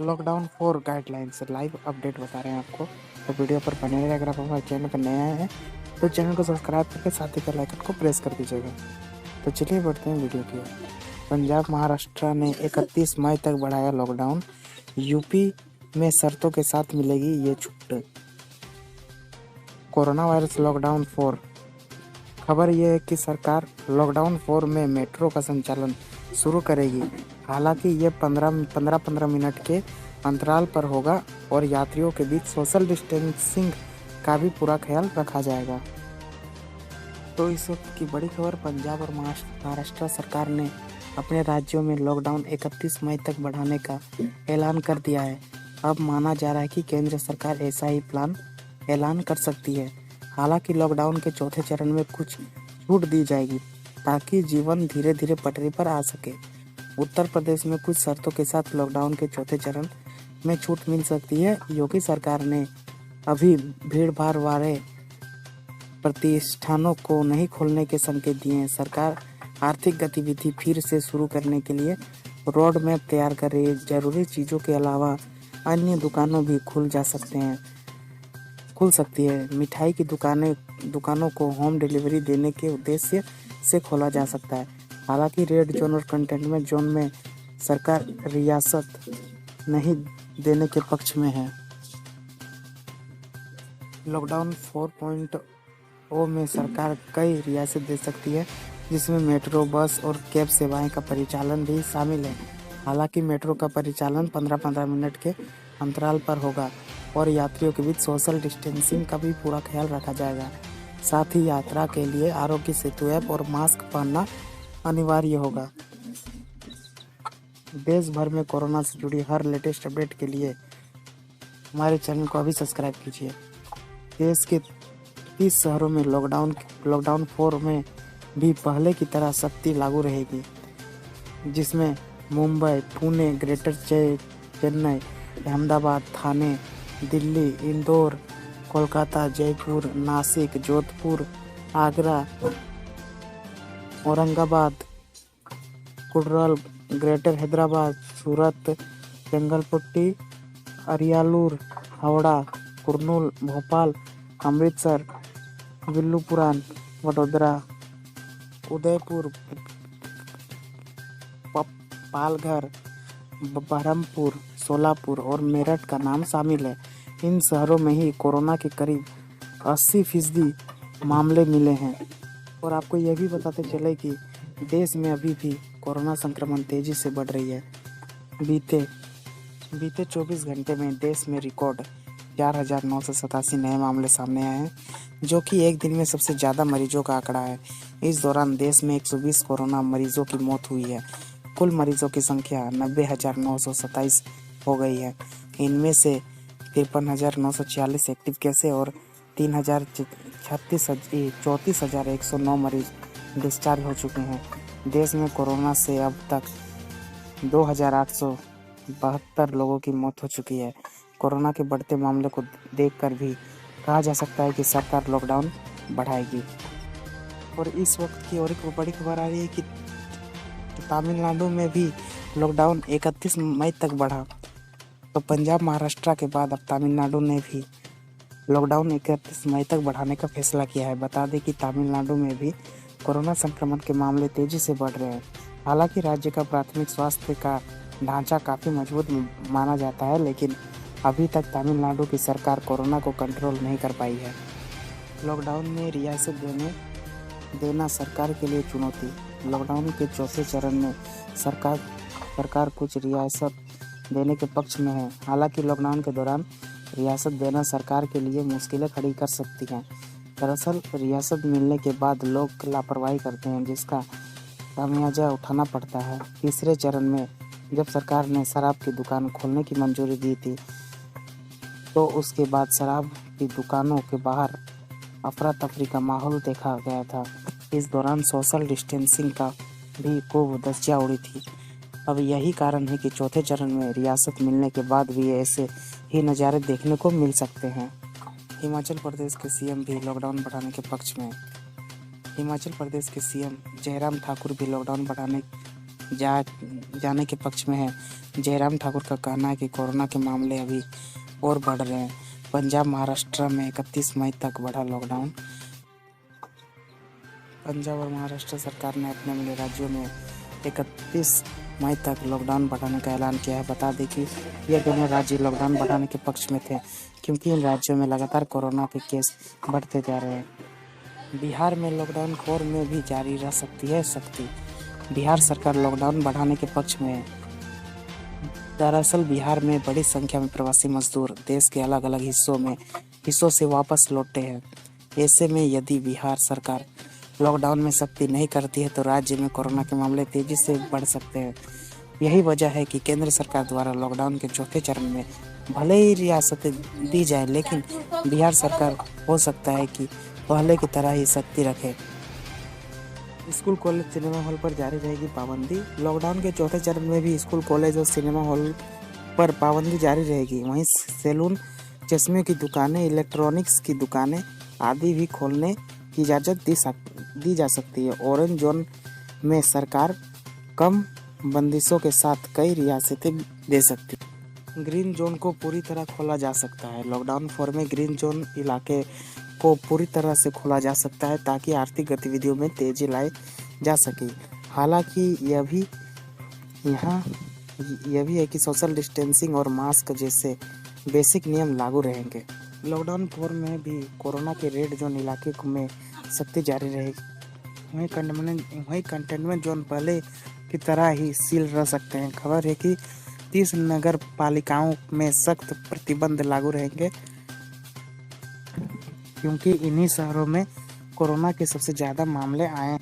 Lockdown 4 guidelines live update बता रहे हैं आपको। तो वीडियो पर बने रहिए। अगर आप हमारे चैनल पर नए आए हैं तो चैनल को सब्सक्राइब करके साथ ही बेल आइकन को प्रेस कर दीजिएगा। तो चलिए बढ़ते हैं वीडियो की ओर। पंजाब महाराष्ट्र ने 31 मई तक बढ़ाया लॉकडाउन। यूपी में शर्तों के साथ मिलेगी ये छूट। Corona virus lockdown 4। खबर यह है कि सरकार लॉकडाउन 4 में मेट्रो का संचालन शुरू करेगी। हालांकि ये 15 मिनट के अंतराल पर होगा और यात्रियों के बीच सोशल डिस्टेंसिंग का भी पूरा ख्याल रखा जाएगा। तो इस वक्त की बड़ी खबर, पंजाब और महाराष्ट्र सरकार ने अपने राज्यों में लॉकडाउन 31 मई तक बढ़ाने का ऐलान कर दिया है। अब माना जा रहा है कि केंद्र सरकार ऐसा ही प्लान ऐलान कर सकती है। हालांकि लॉकडाउन के चौथे चरण में कुछ छूट दी जाएगी ताकि जीवन धीरे धीरे पटरी पर आ सके। उत्तर प्रदेश में कुछ शर्तों के साथ लॉकडाउन के चौथे चरण में छूट मिल सकती है। योगी सरकार ने अभी भीड़ भाड़ वाले प्रतिष्ठानों को नहीं खोलने के संकेत दिए हैं। सरकार आर्थिक गतिविधि फिर से शुरू करने के लिए रोड मैप तैयार कर रही है। जरूरी चीज़ों के अलावा अन्य दुकानों भी खुल सकती है। मिठाई की दुकानों को होम डिलीवरी देने के उद्देश्य से खोला जा सकता है। हालांकि रेड जोन और कंटेनमेंट जोन में सरकार रियासत नहीं देने के पक्ष में है। लॉकडाउन 4.0 में सरकार कई रियासत दे सकती है, जिसमें मेट्रो, बस और कैब सेवाएं का परिचालन भी शामिल है। हालांकि मेट्रो का परिचालन 15-15 मिनट के अंतराल पर होगा और यात्रियों के बीच सोशल डिस्टेंसिंग का भी पूरा ख्याल रखा जाएगा। साथ ही यात्रा के लिए आरोग्य सेतु ऐप और मास्क पहनना अनिवार्य होगा। देश भर में कोरोना से जुड़ी हर लेटेस्ट अपडेट के लिए हमारे चैनल को अभी सब्सक्राइब कीजिए। देश के 30 शहरों में लॉकडाउन 4 में भी पहले की तरह सख्ती लागू रहेगी, जिसमें मुंबई, पुणे, ग्रेटर चेन्नई, अहमदाबाद, थाने, दिल्ली, इंदौर, कोलकाता, जयपुर, नासिक, जोधपुर, आगरा, औरंगाबाद, कुर्नूल, ग्रेटर हैदराबाद, सूरत, जंगलपट्टी, अरियालूर, हावड़ा, कुर्नूल, भोपाल, अमृतसर, विल्लुपुरान, वडोदरा, उदयपुर, पालघर, बहरमपुर, सोलापुर और मेरठ का नाम शामिल है। इन शहरों में ही कोरोना के करीब 80% मामले मिले हैं। और आपको यह भी बताते चले कि देश में अभी भी कोरोना संक्रमण तेजी से बढ़ रही है। बीते 24 घंटे में देश में रिकॉर्ड 4,987 नए मामले सामने आए हैं, जो कि एक दिन में सबसे ज़्यादा मरीजों का आंकड़ा है। इस दौरान देश में 120 कोरोना मरीजों की मौत हुई है। कुल मरीजों की संख्या 90,927 हो गई है। इनमें से 53,946 एक्टिव केस है और 34,109 मरीज डिस्चार्ज हो चुके हैं। देश में कोरोना से अब तक 2,872 लोगों की मौत हो चुकी है। कोरोना के बढ़ते मामले को देखकर भी कहा जा सकता है कि सरकार लॉकडाउन बढ़ाएगी। और इस वक्त की और एक बड़ी खबर आ रही है कि तमिलनाडु में भी लॉकडाउन 31 मई तक बढ़ा। तो पंजाब महाराष्ट्र के बाद अब तमिलनाडु ने भी लॉकडाउन 31 मई तक बढ़ाने का फैसला किया है। बता दें कि तमिलनाडु में भी कोरोना संक्रमण के मामले तेजी से बढ़ रहे हैं। हालांकि राज्य का प्राथमिक स्वास्थ्य का ढांचा काफ़ी मजबूत माना जाता है, लेकिन अभी तक तमिलनाडु की सरकार कोरोना को कंट्रोल नहीं कर पाई है। लॉकडाउन में रियासत देना सरकार के लिए चुनौती। लॉकडाउन के चौथे चरण में सरकार कुछ रियासत देने के पक्ष में है। हालांकि लॉकडाउन के दौरान रियासत देना सरकार के लिए मुश्किलें खड़ी कर सकती हैं। दरअसल रियासत मिलने के बाद लोग लापरवाही करते हैं, जिसका खामियाजा उठाना पड़ता है। तीसरे चरण में जब सरकार ने शराब की दुकान खोलने की मंजूरी दी थी, तो उसके बाद शराब की दुकानों के बाहर अफरा तफरी का माहौल देखा गया था। इस दौरान सोशल डिस्टेंसिंग का भी खूब धज्जियां उड़ी थी। अब यही कारण है कि चौथे चरण में रियासत मिलने के बाद भी ऐसे ही नज़ारे देखने को मिल सकते हैं। हिमाचल प्रदेश के सीएम भी लॉकडाउन बढ़ाने के पक्ष में। हिमाचल प्रदेश के सीएम जयराम ठाकुर भी लॉकडाउन बढ़ाने जाने के पक्ष में है। जयराम ठाकुर का कहना है कि कोरोना के मामले अभी और बढ़ रहे हैं। पंजाब महाराष्ट्र में 31 मई तक बढ़ा लॉकडाउन। पंजाब और महाराष्ट्र सरकार ने अपने मिले राज्यों में 31 मई तक लॉकडाउन बढ़ाने का ऐलान किया है। बता दें कि ये दोनों राज्य लॉकडाउन बढ़ाने के पक्ष में थे, क्योंकि इन राज्यों में लगातार कोरोना के केस बढ़ते जा रहे हैं। बिहार में लॉकडाउन 4 में भी जारी रह सकती है सख्ती। बिहार सरकार लॉकडाउन बढ़ाने के पक्ष में है। दरअसल बिहार में बड़ी संख्या में प्रवासी मजदूर देश के अलग अलग हिस्सों से वापस लौटे हैं। ऐसे में यदि बिहार सरकार लॉकडाउन में सख्ती नहीं करती है तो राज्य में कोरोना के मामले तेजी से बढ़ सकते हैं। यही वजह है कि केंद्र सरकार द्वारा लॉकडाउन के चौथे चरण में भले ही रियासतें दी जाए, लेकिन बिहार सरकार हो सकता है कि पहले की तरह ही सख्ती रखे। स्कूल कॉलेज सिनेमा हॉल पर जारी रहेगी पाबंदी। लॉकडाउन के चौथे चरण में भी स्कूल कॉलेज और सिनेमा हॉल पर पाबंदी जारी रहेगी। वहीं सैलून, चश्मे की दुकानें, इलेक्ट्रॉनिक्स की दुकानें आदि भी खोलने की इजाज़त दी जा सकती है। ऑरेंज जोन में सरकार कम बंदिशों के साथ कई रियासतें दे सकती है। ग्रीन जोन को पूरी तरह खोला जा सकता है। लॉकडाउन 4 में ग्रीन जोन इलाके को पूरी तरह से खोला जा सकता है ताकि आर्थिक गतिविधियों में तेजी लाई जा सके। हालांकि यह भी है कि सोशल डिस्टेंसिंग और मास्क जैसे बेसिक नियम लागू रहेंगे। लॉकडाउन 4 में भी कोरोना के रेड जोन इलाके में सख्ती जारी रहेगी। वहीं कंटेनमेंट जोन पहले की तरह ही सील रह सकते हैं। खबर है कि 30 नगर पालिकाओं में सख्त प्रतिबंध लागू रहेंगे, क्योंकि इन्हीं शहरों में कोरोना के सबसे ज़्यादा मामले आए हैं।